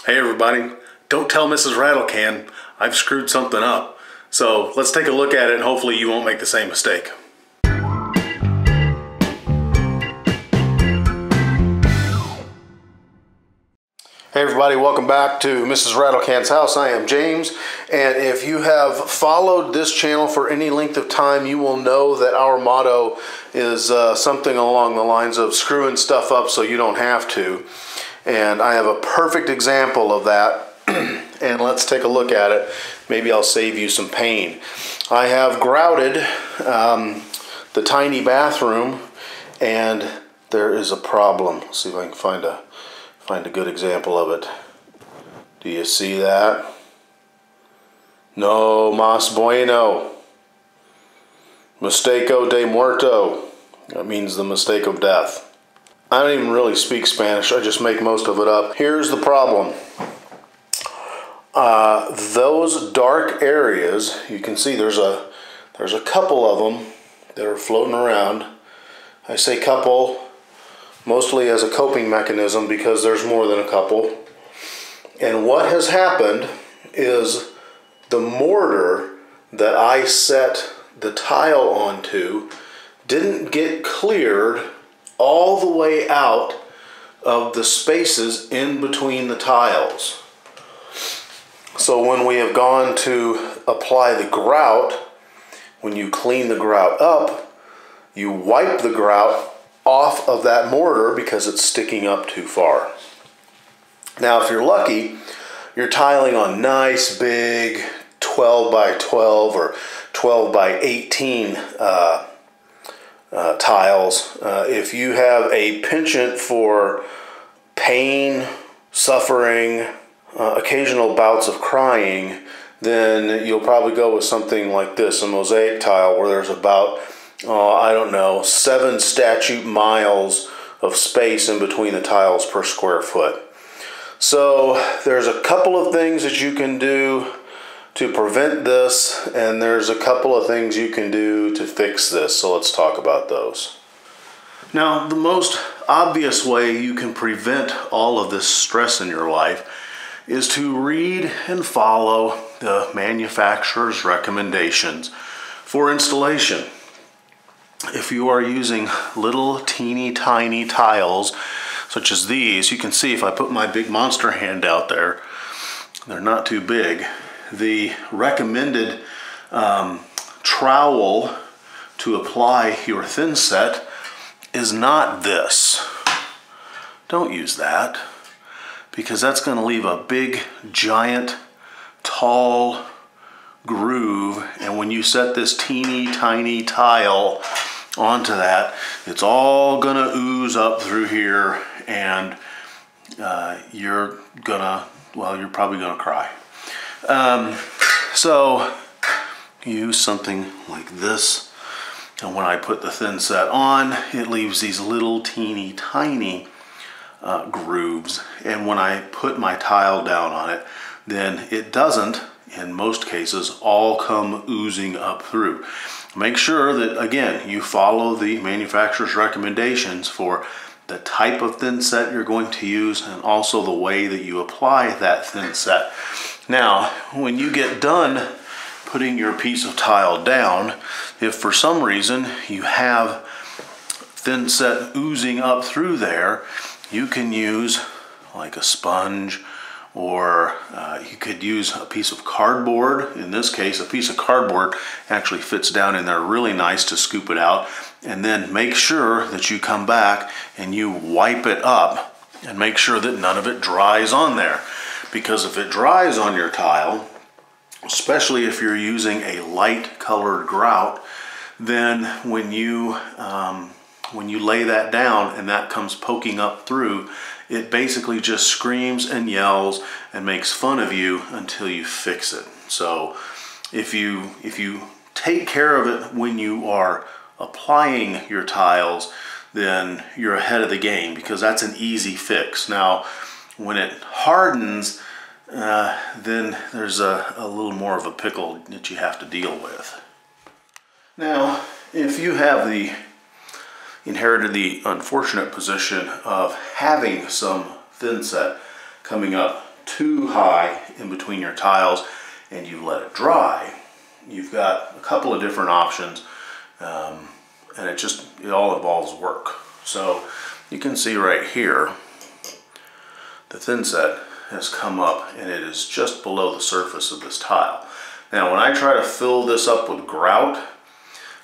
Hey everybody, don't tell Mrs. Rattlecan I've screwed something up. So let's take a look at it and hopefully you won't make the same mistake. Hey everybody, welcome back to Mrs. Rattlecan's house. I am James, and if you have followed this channel for any length of time, you will know that our motto is something along the lines of screwing stuff up so you don't have to. And I have a perfect example of that, and let's take a look at it. Maybe I'll save you some pain. I have grouted the tiny bathroom, and there is a problem. Let's see if I can find a good example of it. Do you see that? No mas bueno. Mistake de muerto. That means the mistake of death. I don't even really speak Spanish, I just make most of it up. Here's the problem. Those dark areas, you can see there's a couple of them that are floating around. I say couple mostly as a coping mechanism because there's more than a couple. And what has happened is the mortar that I set the tile onto didn't get cleared all the way out of the spaces in between the tiles. So when we have gone to apply the grout, when you clean the grout up, you wipe the grout off of that mortar because it's sticking up too far. Now if you're lucky, you're tiling on nice big 12 by 12 or 12 by 18 tiles. If you have a penchant for pain, suffering, occasional bouts of crying, then you'll probably go with something like this, a mosaic tile where there's about, I don't know, 7 statute miles of space in between the tiles per square foot. So there's a couple of things that you can do to prevent this, and there's a couple of things you can do to fix this, so let's talk about those. Now, the most obvious way you can prevent all of this stress in your life is to read and follow the manufacturer's recommendations for installation. If you are using little teeny tiny tiles such as these, you can see if I put my big monster hand out there, they're not too big. The recommended trowel to apply your thinset is not this. Don't use that, because that's going to leave a big, giant, tall groove, and when you set this teeny tiny tile onto that, it's all going to ooze up through here, and you're probably going to cry. So use something like this, and when I put the thinset on, it leaves these little teeny tiny grooves, and when I put my tile down on it, then it doesn't, in most cases, all come oozing up through. Make sure that, again, you follow the manufacturer's recommendations for the type of thinset you're going to use and also the way that you apply that thinset. Now, when you get done putting your piece of tile down, if for some reason you have thinset oozing up through there, you can use like a sponge, or you could use a piece of cardboard. In this case, a piece of cardboard actually fits down in there really nice to scoop it out. And then make sure that you come back and you wipe it up and make sure that none of it dries on there. Because if it dries on your tile, especially if you're using a light colored grout, then when you lay that down and that comes poking up through, it basically just screams and yells and makes fun of you until you fix it. So if you take care of it when you are applying your tiles, then you're ahead of the game, because that's an easy fix. Now, when it hardens, then there's a little more of a pickle that you have to deal with. Now, if you have inherited the unfortunate position of having some thinset coming up too high in between your tiles and you let it dry, you've got a couple of different options, and it all involves work. So you can see right here, the thinset has come up and it is just below the surface of this tile. Now when I try to fill this up with grout,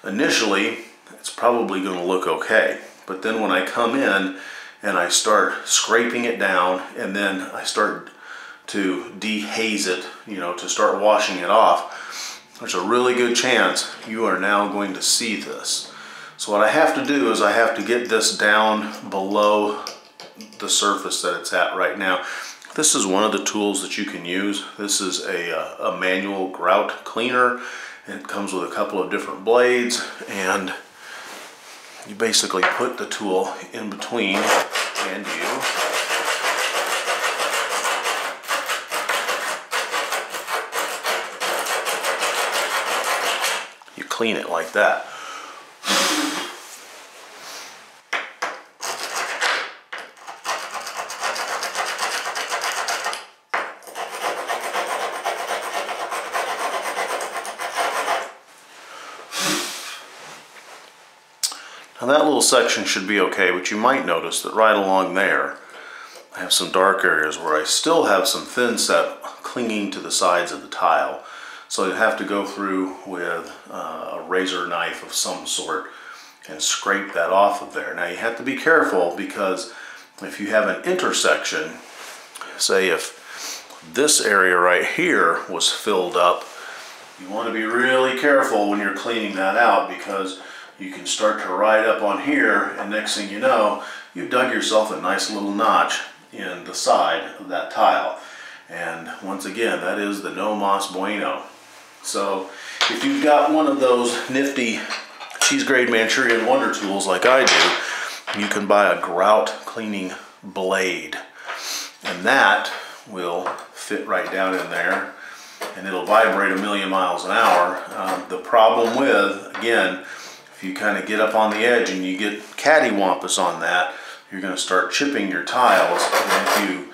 initially it's probably going to look okay, but then when I come in and I start scraping it down and then I start to dehaze it, to start washing it off, there's a really good chance you are now going to see this. So what I have to do is I have to get this down below the surface that it's at right now. This is one of the tools that you can use. This is a manual grout cleaner. It comes with a couple of different blades, and you basically put the tool in between and you clean it like that. Now that little section should be okay, but you might notice that right along there I have some dark areas where I still have some thinset clinging to the sides of the tile. So you have to go through with a razor knife of some sort and scrape that off of there. Now you have to be careful, because if you have an intersection, say if this area right here was filled up, you want to be really careful when you're cleaning that out, because you can start to ride up on here, and next thing you know, you've dug yourself a nice little notch in the side of that tile. And once again, that is the no mas bueno. So if you've got one of those nifty cheese grade Manchurian wonder tools like I do, you can buy a grout cleaning blade, and that will fit right down in there and it'll vibrate a million miles an hour. The problem with, again, if you kind of get up on the edge and you get cattywampus on that, you're going to start chipping your tiles, and if you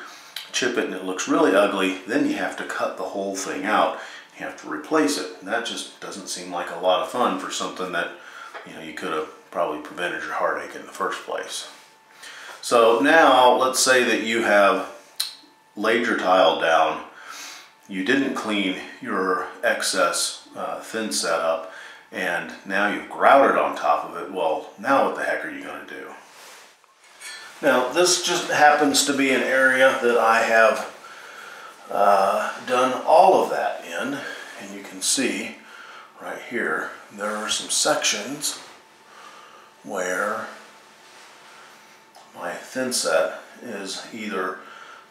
chip it and it looks really ugly, then you have to cut the whole thing out. You have to replace it, and that just doesn't seem like a lot of fun for something that you could have probably prevented your heartache in the first place. So now let's say that you have laid your tile down, you didn't clean your excess thinset up, and now you've grouted on top of it. Well, now what the heck are you going to do? Now this just happens to be an area that I have done all of that in, and you can see right here there are some sections where my thinset is either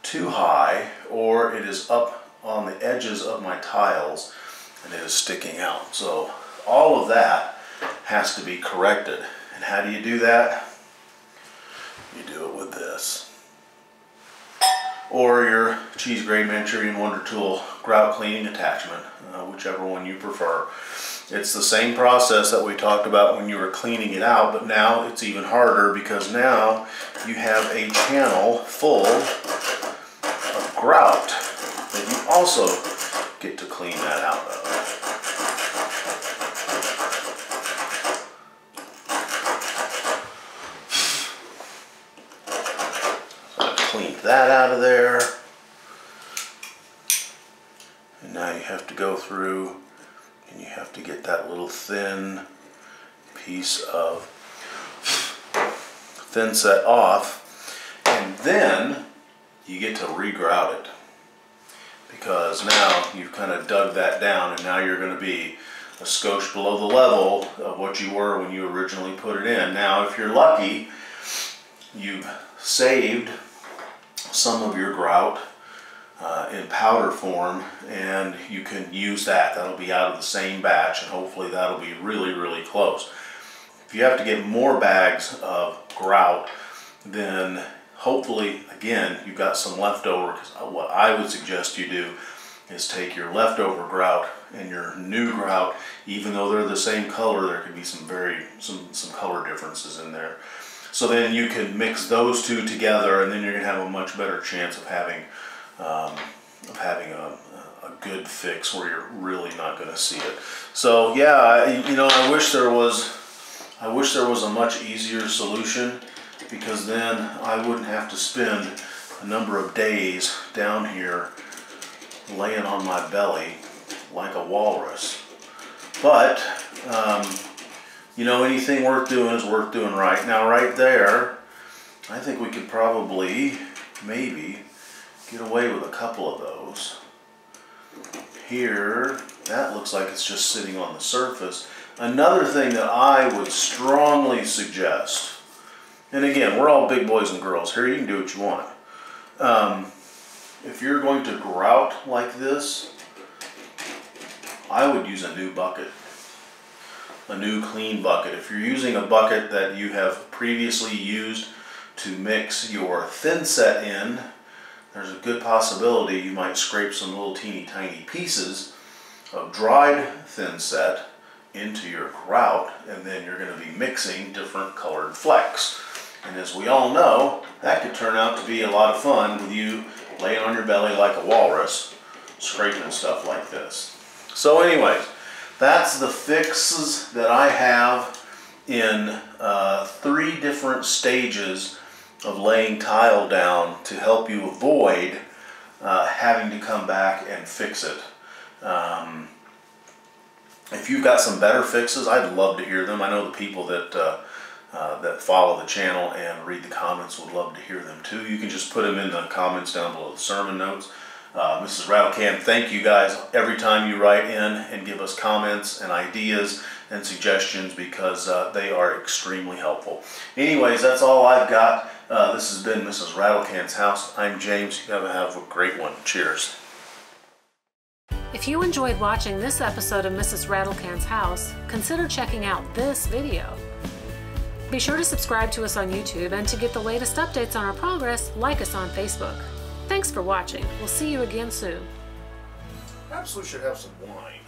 too high or it is up on the edges of my tiles and it is sticking out. So all of that has to be corrected. And how do you do that? You do it with this, or your cheese grade Manchurian Wonder Tool grout cleaning attachment, whichever one you prefer. It's the same process that we talked about when you were cleaning it out, but now it's even harder, because now you have a channel full of grout that you also get to clean that out of. Clean that out of there, and now you have to go through and you have to get that little thin piece of thinset off, and then you get to re-grout it, because now you've kind of dug that down and now you're going to be a skosh below the level of what you were when you originally put it in. Now if you're lucky, you've saved some of your grout in powder form, and you can use that. That'll be out of the same batch, and hopefully that'll be really, really close. If you have to get more bags of grout, then hopefully, again, you've got some leftover, because what I would suggest you do is take your leftover grout and your new grout. Even though they're the same color, there could be some color differences in there. So then you can mix those two together, and then you're going to have a much better chance of having of having a good fix where you're really not going to see it. So yeah, you know, I wish there was a much easier solution, because then I wouldn't have to spend a number of days down here laying on my belly like a walrus. But you know, anything worth doing is worth doing right. Now right there, I think we could probably maybe get away with a couple of those. Here, that looks like it's just sitting on the surface. Another thing that I would strongly suggest, and again, we're all big boys and girls here, you can do what you want. If you're going to grout like this, I would use a new bucket. A new clean bucket. If you're using a bucket that you have previously used to mix your thinset in, there's a good possibility you might scrape some little teeny tiny pieces of dried thinset into your grout, and then you're going to be mixing different colored flecks. And as we all know, that could turn out to be a lot of fun with you laying on your belly like a walrus, scraping stuff like this. So anyways, that's the fixes that I have in 3 different stages of laying tile down to help you avoid having to come back and fix it. If you've got some better fixes, I'd love to hear them. I know the people that that follow the channel and read the comments would love to hear them too. You can just put them in the comments down below the sermon notes. Mrs. Rattlecan, thank you guys every time you write in and give us comments and ideas and suggestions, because they are extremely helpful. Anyways, that's all I've got. This has been Mrs. Rattlecan's House. I'm James. You have a great one. Cheers. If you enjoyed watching this episode of Mrs. Rattlecan's House, consider checking out this video. Be sure to subscribe to us on YouTube, and to get the latest updates on our progress, like us on Facebook. Thanks for watching. We'll see you again soon. Perhaps we should have some wine.